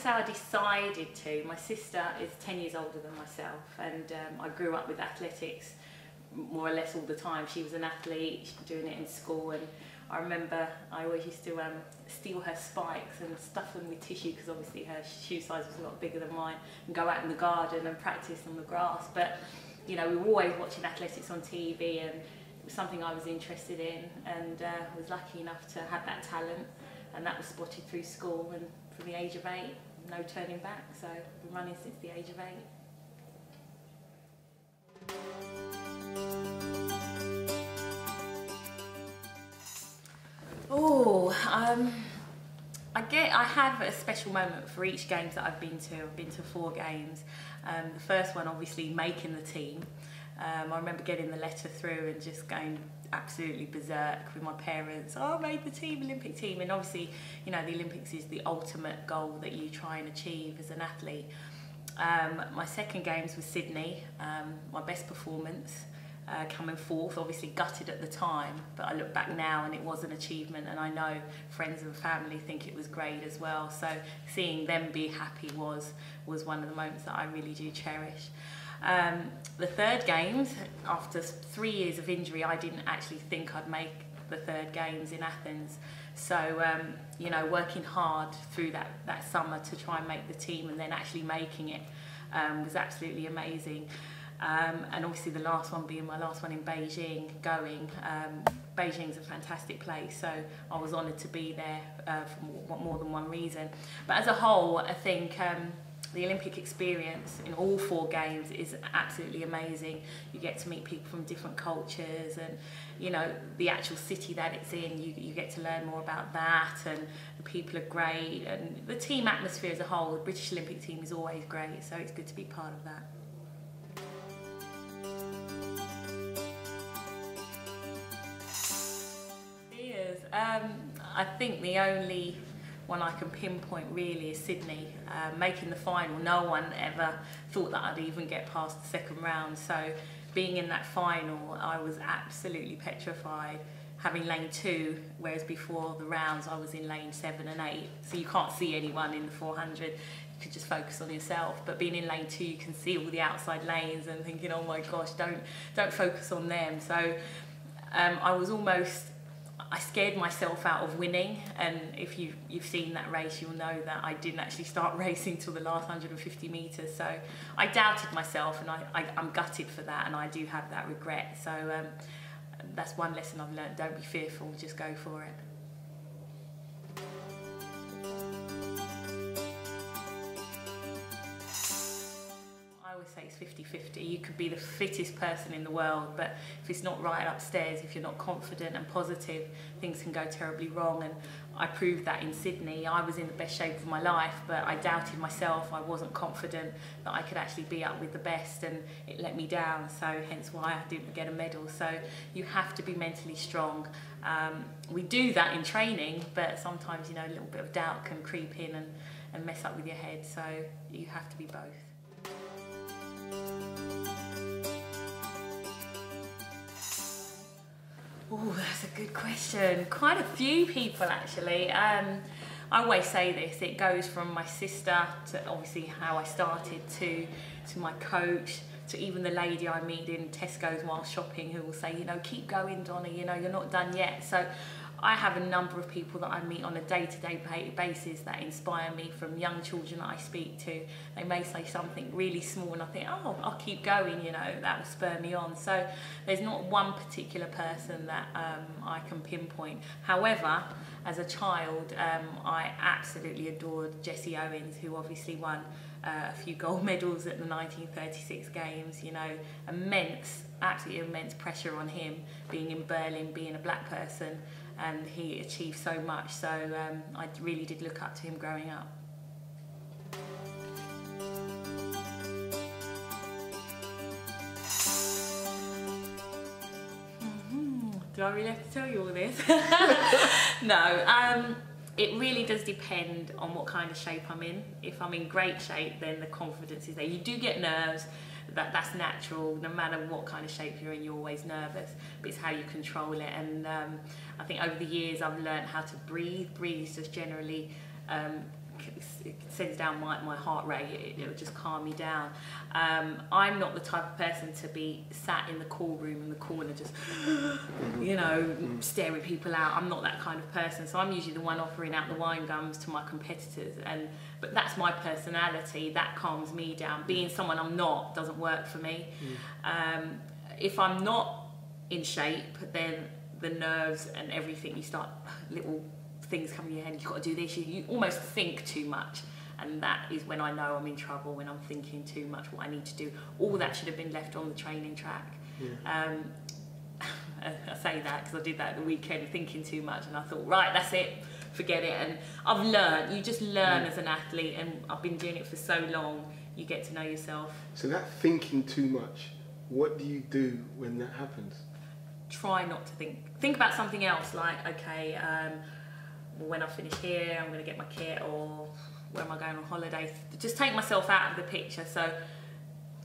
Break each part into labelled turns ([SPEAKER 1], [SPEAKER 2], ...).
[SPEAKER 1] say I decided to. My sister is 10 years older than myself, and I grew up with athletics more or less all the time. She was an athlete, doing it in school, and I remember I always used to steal her spikes and stuff them with tissue, because obviously her shoe size was a lot bigger than mine, and go out in the garden and practice on the grass. But you know, we were always watching athletics on TV, and it was something I was interested in, and was lucky enough to have that talent, and that was spotted through school. And from the age of 8, no turning back, so I've been running since the age of 8. Oh, I have a special moment for each games that I've been to. I've been to 4 games. The first one, obviously, making the team. I remember getting the letter through and just going absolutely berserk with my parents. Oh, I made the team, Olympic team. And obviously, you know, the Olympics is the ultimate goal that you try and achieve as an athlete. My second games was Sydney, my best performance. Coming fourth, obviously gutted at the time, but I look back now and it was an achievement, and I know friends and family think it was great as well. So seeing them be happy was one of the moments that I really do cherish. The third games, after 3 years of injury, I didn't actually think I'd make the third games in Athens. So you know, working hard through that summer to try and make the team, and then actually making it was absolutely amazing. And obviously the last one being my last one in Beijing, Beijing's a fantastic place, so I was honoured to be there for more than one reason. But as a whole, I think the Olympic experience in all 4 games is absolutely amazing. You get to meet people from different cultures, and you know, the actual city that it's in, you get to learn more about that, and the people are great, and the team atmosphere as a whole, the British Olympic team is always great, so it's good to be part of that. I think the only one I can pinpoint really is Sydney. Making the final, no one ever thought that I'd even get past the second round, so being in that final I was absolutely petrified, having lane 2, whereas before the rounds I was in lane 7 and 8, so you can't see anyone in the 400, you could just focus on yourself. But being in lane 2, you can see all the outside lanes and thinking, oh my gosh, don't focus on them. So I scared myself out of winning, and if you've seen that race, you'll know that I didn't actually start racing till the last 150 metres, so I doubted myself, and I'm gutted for that, and I do have that regret. So that's one lesson I've learned: don't be fearful, just go for it. I always say it's 50-50. You could be the fittest person in the world, but if it's not right upstairs, if you're not confident and positive, things can go terribly wrong. And I proved that in Sydney. I was in the best shape of my life, but I doubted myself. I wasn't confident that I could actually be up with the best, and it let me down, so hence why I didn't get a medal. So you have to be mentally strong. We do that in training, but sometimes, you know, a little bit of doubt can creep in and mess up with your head, so you have to be both. Oh, that's a good question. Quite a few people, actually. I always say this, it goes from my sister to obviously how I started to my coach, to even the lady I meet in Tesco's while shopping, who will say, you know, keep going, Donnie, you know, you're not done yet. So I have a number of people that I meet on a day-to-day basis that inspire me, from young children that I speak to. They may say something really small and I think, oh, I'll keep going, you know, that will spur me on. So there's not one particular person that I can pinpoint. However, as a child, I absolutely adored Jesse Owens, who obviously won a few gold medals at the 1936 games. You know, absolutely immense pressure on him, being in Berlin, being a black person, and he achieved so much. So I really did look up to him growing up. Do I really have to tell you all this? No, it really does depend on what kind of shape I'm in. If I'm in great shape, then the confidence is there. You do get nerves, that's natural. No matter what kind of shape you're in, you're always nervous, but it's how you control it. And I think over the years I've learned how to breathe. Breathe just generally it sends down my heart rate. It'll just calm me down. I'm not the type of person to be sat in the call room in the corner just, you know, staring people out. I'm not that kind of person. So I'm usually the one offering out the wine gums to my competitors. But that's my personality. That calms me down. Being someone I'm not doesn't work for me. If I'm not in shape, then the nerves and everything, you start little things come in your head, you've got to do this, you almost think too much, and that is when I know I'm in trouble, when I'm thinking too much what I need to do. All that should have been left on the training track. I say that because I did that at the weekend, thinking too much, and I thought, right, that's it, forget it. And I've learned, you just learn as an athlete, and I've been doing it for so long, you get to know yourself.
[SPEAKER 2] So that thinking too much, what do you do when that happens?
[SPEAKER 1] Try not to think about something else, like, okay, when I finish here, I'm going to get my kit, or where am I going on holiday? Just take myself out of the picture. So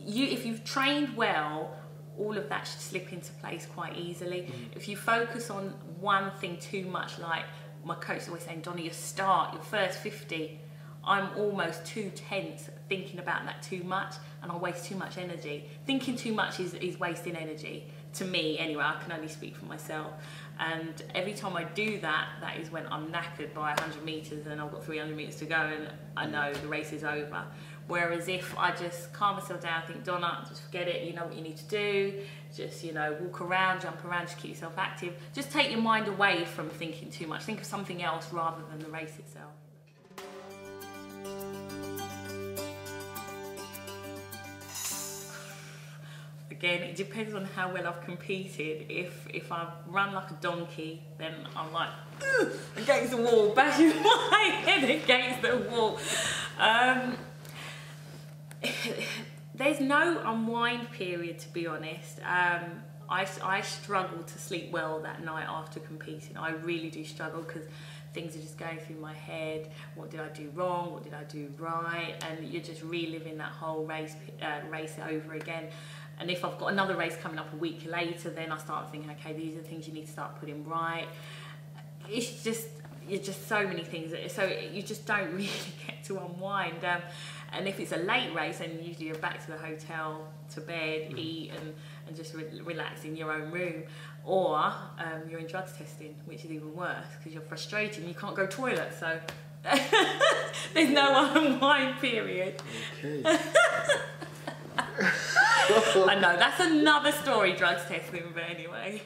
[SPEAKER 1] if you've trained well, all of that should slip into place quite easily. If you focus on one thing too much, like my coach is always saying, Donna, your first 50, I'm almost too tense thinking about that too much, and I waste too much energy. Thinking too much is wasting energy. To me, anyway, I can only speak for myself. And every time I do that, that is when I'm knackered by 100 metres and I've got 300 metres to go and I know the race is over. Whereas if I just calm myself down, think, Donna, just forget it, you know what you need to do, just, you know, walk around, jump around, just keep yourself active. Just take your mind away from thinking too much. Think of something else rather than the race itself. Again, it depends on how well I've competed. If I run like a donkey, then I'm like against the wall, bashing my head against the wall. There's no unwind period, to be honest. I struggle to sleep well that night after competing. I really do struggle because things are just going through my head. What did I do wrong? What did I do right? And you're just reliving that whole race over again. And if I've got another race coming up a week later, then I start thinking, okay, these are the things you need to start putting right. It's just so many things, so you just don't really get to unwind. And if it's a late race, then usually you're back to the hotel, to bed, eat, and just relax in your own room. Or you're in drugs testing, which is even worse because you're frustrated and you can't go toilet. So there's no unwind period.
[SPEAKER 2] Okay.
[SPEAKER 1] I know, that's another story, drugs testing, but anyway.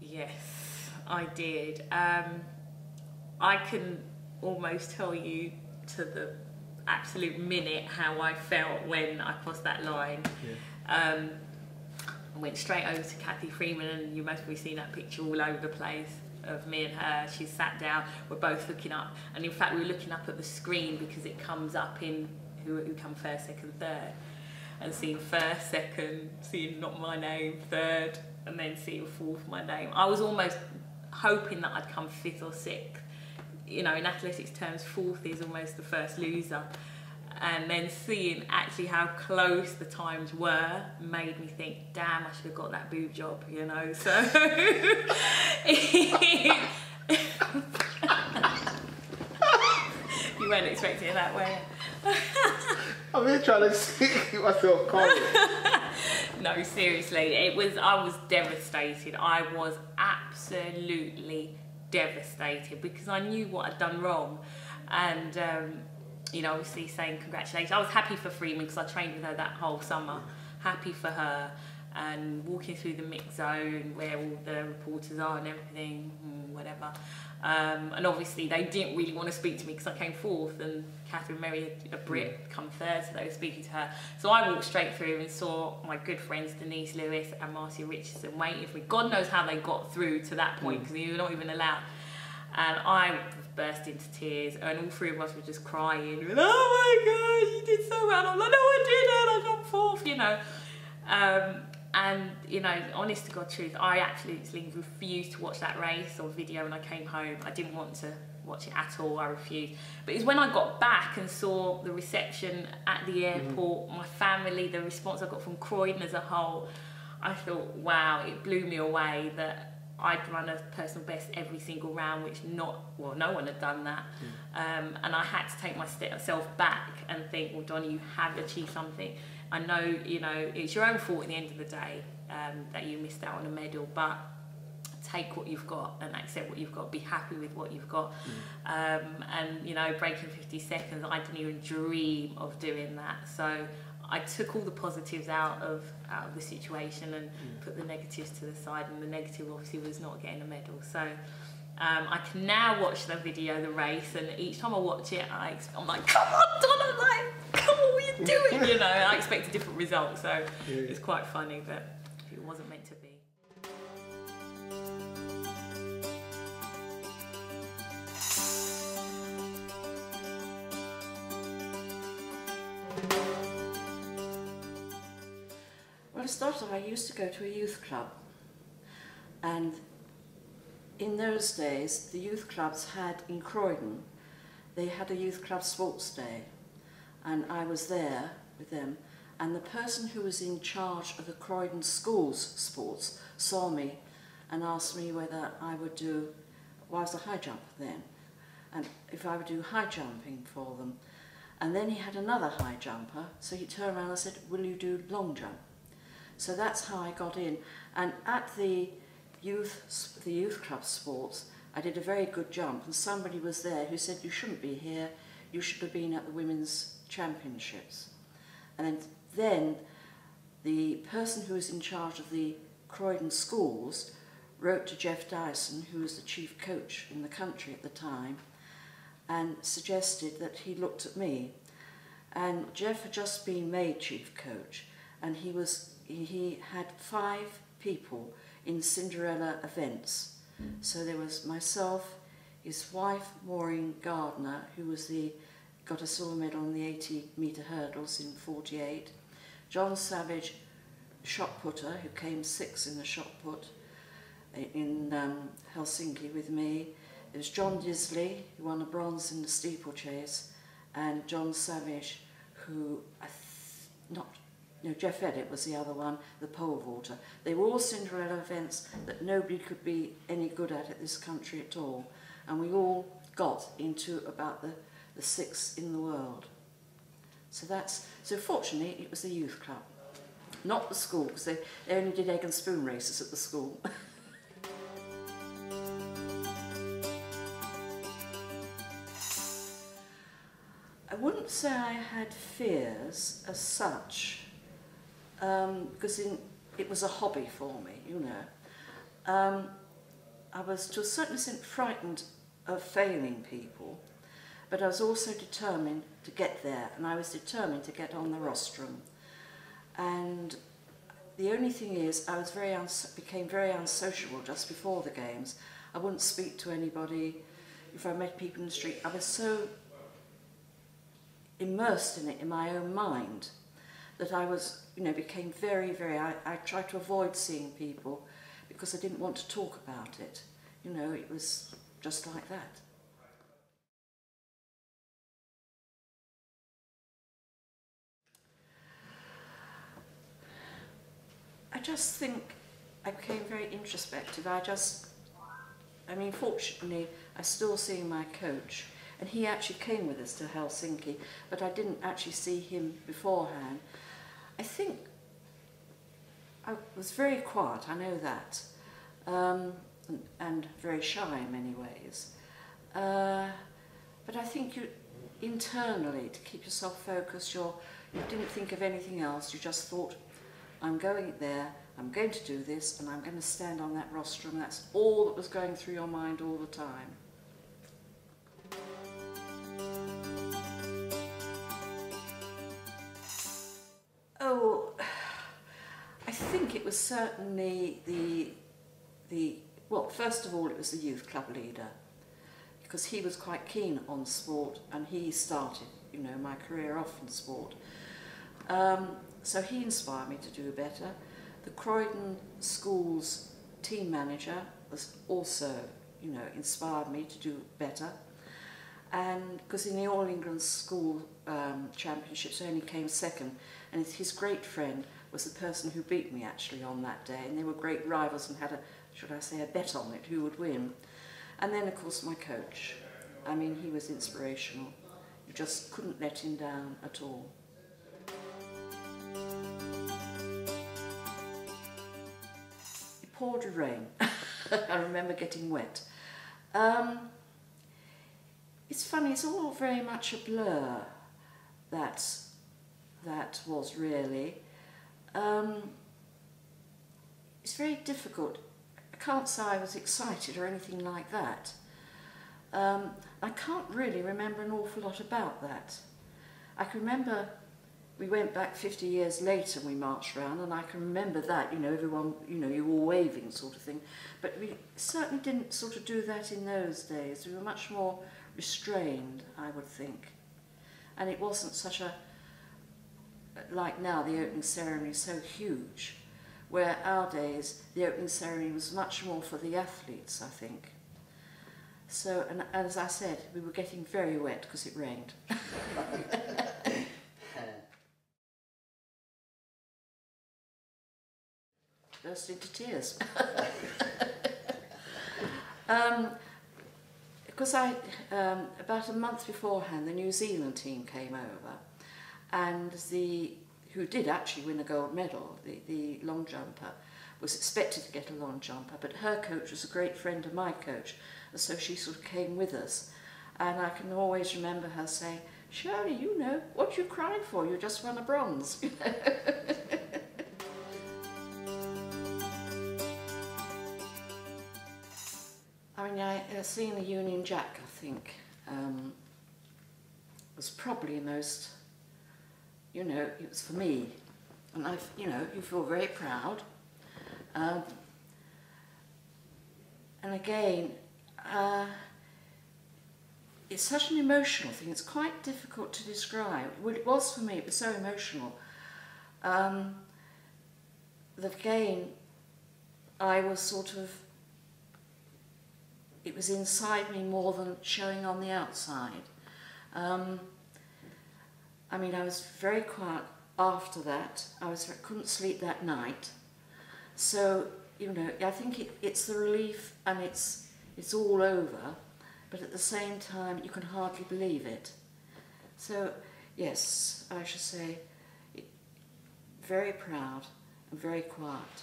[SPEAKER 1] Yes, I did. I can almost tell you to the absolute minute how I felt when I crossed that line. I went straight over to Kathy Freeman, and you most probably seen that picture all over the place of me and her. She sat down, we're both looking up, and in fact we were looking up at the screen because it comes up in who come first, second, third, and seeing first, second, seeing not my name, third, and then seeing fourth, my name. I was almost hoping that I'd come fifth or sixth. You know, in athletics terms, fourth is almost the first loser. And then seeing actually how close the times were made me think, damn, I should have got that boob job, you know. So you weren't expecting it that way.
[SPEAKER 2] I'm here trying to keep myself calm.
[SPEAKER 1] No, seriously, I was devastated. I was absolutely devastated because I knew what I'd done wrong. And you know, obviously saying congratulations. I was happy for Freeman because I trained with her that whole summer. Happy for her, and walking through the mix zone where all the reporters are and everything, whatever. And obviously they didn't really want to speak to me because I came fourth, and Catherine Merry, a Brit, come third, so they were speaking to her. So I walked straight through and saw my good friends Denise Lewis and Marcia Richardson waiting for me. God knows how they got through to that point because you were not even allowed. And I burst into tears, and all three of us were just crying. Oh my God, you did so well. I'm like, no, I didn't. I got fourth, you know. And you know, honest to God truth, I absolutely refused to watch that race or video when I came home. I didn't want to watch it at all. I refused. But it was when I got back and saw the reception at the airport, my family, the response I got from Croydon as a whole, I thought, wow, it blew me away that I'd run a personal best every single round, which no one had done that. And I had to take myself back and think, well, Donnie, you have achieved something. I know, you know, it's your own fault at the end of the day that you missed out on a medal, but take what you've got and accept what you've got, be happy with what you've got. And, you know, breaking 50 seconds, I didn't even dream of doing that. So I took all the positives out of the situation and put the negatives to the side, and the negative obviously was not getting a medal. So I can now watch the video, the race, and each time I watch it, I'm like, come on, Donna, like, come on, what are you doing? You know, I expect a different result, so it's quite funny, but it wasn't meant to be.
[SPEAKER 3] Well, I started off, I used to go to a youth club, and in those days the youth clubs had, in Croydon, they had a youth club sports day, and I was there with them, and the person who was in charge of the Croydon schools sports saw me and asked me whether I would do, well, I was a high jumper then, and if I would do high jumping for them. And then he had another high jumper, so he turned around and said, will you do long jump? So that's how I got in. And at the youth club sports, I did a very good jump, and somebody was there who said, you shouldn't be here, you should have been at the women's championships. And then the person who was in charge of the Croydon schools wrote to Jeff Dyson, who was the chief coach in the country at the time, and suggested that he looked at me. And Jeff had just been made chief coach, and he had 5 people in Cinderella events. So there was myself, his wife Maureen Gardner, who got a silver medal in the 80-metre hurdles in '48, John Savage, shot putter, who came 6th in the shot put in Helsinki with me. There was John Disley, who won a bronze in the steeplechase, and John Savage, who Jeff Edditt was the other one, the pole vaulter. They were all Cinderella events that nobody could be any good at this country at all. And we all got into about the 6th in the world. So fortunately it was the youth club, not the school, because they only did egg and spoon races at the school. I wouldn't say I had fears as such, because it was a hobby for me, you know. I was to a certain extent frightened of failing people, but I was also determined to get there, and I was determined to get on the rostrum. And the only thing is, I was became very unsociable just before the games. I wouldn't speak to anybody. If I met people in the street, I was so immersed in it in my own mind that I was, became very, I tried to avoid seeing people because I didn't want to talk about it. It was just like that. I just think I became very introspective. Fortunately, I still see my coach, and he actually came with us to Helsinki, but I didn't actually see him beforehand. I think I was very quiet, I know that, and very shy in many ways. But I think internally, to keep yourself focused, you didn't think of anything else, you just thought, I'm going there, I'm going to do this, and I'm going to stand on that rostrum. That's all that was going through your mind all the time. Oh, I think it was certainly well, first of all, it was the youth club leader, because he was quite keen on sport, and he started, my career off in sport. So he inspired me to do better. The Croydon Schools team manager was also, inspired me to do better. And because in the All England School Championships I only came second, and his great friend was the person who beat me actually on that day, and they were great rivals and had a should I say, a bet on it, who would win. And then, of course, my coach. I mean, he was inspirational. You just couldn't let him down at all. It poured with rain. I remember getting wet. It's funny, it's all very much a blur, that was really. It's very difficult. I can't say I was excited or anything like that. I can't really remember an awful lot about that. I can remember we went back 50 years later and we marched around, and I can remember that, you know, everyone, you know, you were waving sort of thing. But we certainly didn't sort of do that in those days. We were much more restrained, I would think. And it wasn't such a, like now, the opening ceremony is so huge, where our days, the opening ceremony was much more for the athletes, I think. So, and as I said, we were getting very wet because it rained. Burst into tears. Because about a month beforehand, the New Zealand team came over, and who did actually win a gold medal, the long jumper, was expected to get a long jumper, but her coach was a great friend of my coach, and so she sort of came with us. And I can always remember her saying, "Shirley, you know, what are you crying for? You just won a bronze." I mean, seeing the Union Jack, I think, was probably most, you know, it was for me. And you know, you feel very proud. And again, it's such an emotional thing. It's quite difficult to describe. Well, it was for me. It was so emotional. That again, I was sort of, it was inside me more than showing on the outside. I mean, I was very quiet after that. I couldn't sleep that night. So, you know, I think it's the relief, and it's all over, but at the same time you can hardly believe it. So yes, I should say very proud and very quiet.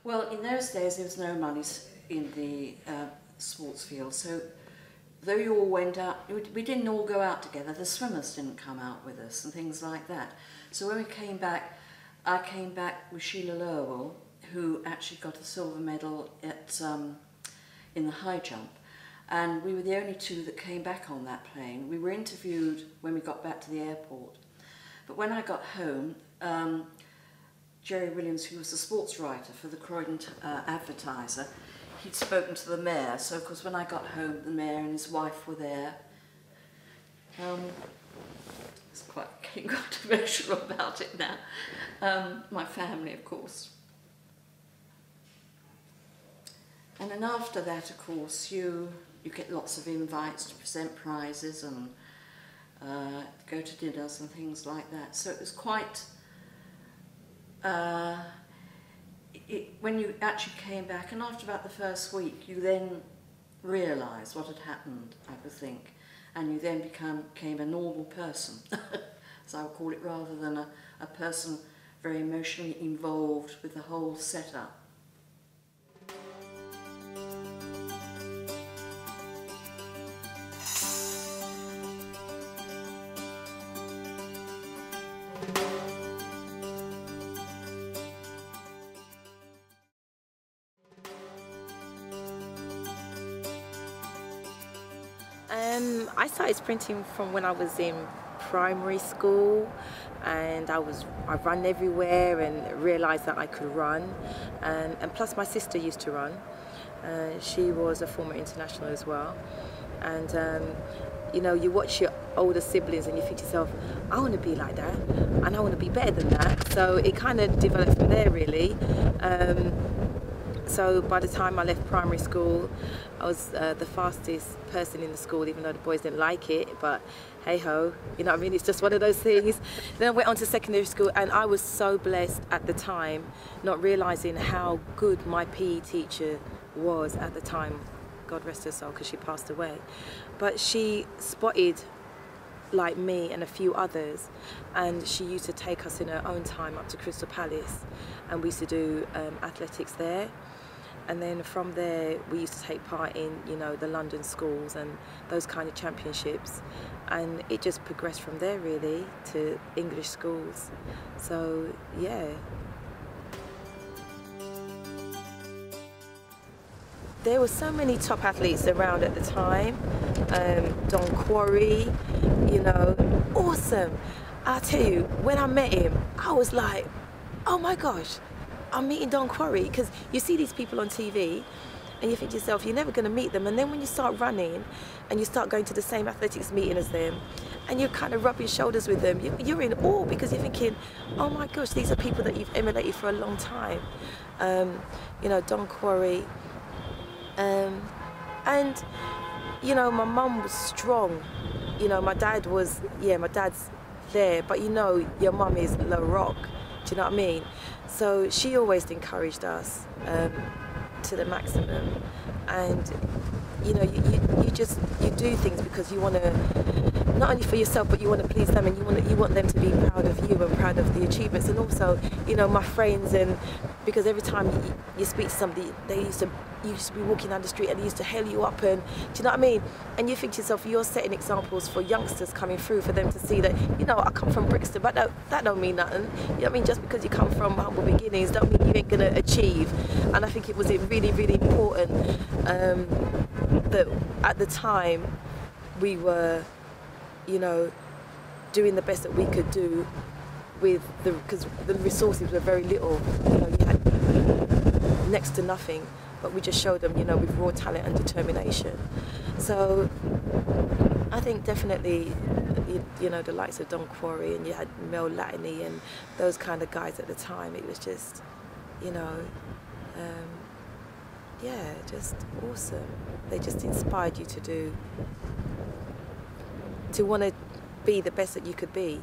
[SPEAKER 3] Well, in those days there was no money in the sports field, so though you all went out, we didn't all go out together. The swimmers didn't come out with us and things like that. So when we came back, I came back with Sheila Lowell, who actually got a silver medal in the high jump. And we were the only two that came back on that plane. We were interviewed when we got back to the airport. But when I got home, Jerry Williams, who was the sports writer for the Croydon Advertiser, he'd spoken to the mayor, so of course when I got home, the mayor and his wife were there. It's getting quite emotional about it now. My family, of course. And then after that, of course, you get lots of invites to present prizes and go to dinners and things like that. So it was quite... when you actually came back, and after about the first week, you then realised what had happened, I would think, and you then became a normal person, as I would call it, rather than a person very emotionally involved with the whole setup.
[SPEAKER 4] I started sprinting from when I was in primary school, and I ran everywhere and realised that I could run, and plus my sister used to run. She was a former international as well, and you know, you watch your older siblings and you think to yourself, I want to be like that and I want to be better than that. So it kind of developed from there really. So by the time I left primary school, I was the fastest person in the school, even though the boys didn't like it, but hey ho, you know what I mean, it's just one of those things. Then I went on to secondary school, and I was so blessed at the time, not realising how good my PE teacher was at the time, God rest her soul, because she passed away. But she spotted like me and a few others, and she used to take us in her own time up to Crystal Palace, and we used to do athletics there. And then from there we used to take part in, you know, the London schools and those kind of championships, and it just progressed from there really to English schools. So yeah. There were so many top athletes around at the time. Don Quarry, you know, awesome. I tell you, when I met him, I was like, oh my gosh, I'm meeting Don Quarry, because you see these people on TV and you think to yourself, you're never going to meet them. And then when you start running and you start going to the same athletics meeting as them and you kind of rubbing shoulders with them, you're in awe, because you're thinking, oh my gosh, these are people that you've emulated for a long time. You know, Don Quarry. And, you know, my mum was strong. You know, my dad was, yeah, my dad's there, but you know, your mum is La Rock. Do you know what I mean? So she always encouraged us to the maximum. And, you know, you do things because you want to, not only for yourself, but you want to please them, and you want them to be proud of you and proud of the achievements. And also, you know, my friends, and because every time you speak to somebody, you used to be walking down the street and they used to hail you up, and do you know what I mean? And you think to yourself, you're setting examples for youngsters coming through, for them to see that, you know, I come from Brixton, but that don't mean nothing. You know what I mean? Just because you come from humble beginnings don't mean you ain't gonna achieve. And I think it was really, really important that at the time we were, you know, doing the best that we could do with because the resources were very little. You know, you had next to nothing, but we just showed them, you know, with raw talent and determination. So I think definitely, you know, the likes of Don Quarry, and you had Mel Latney and those kind of guys at the time, it was just, you know, yeah, just awesome. They just inspired you to want to be the best that you could be.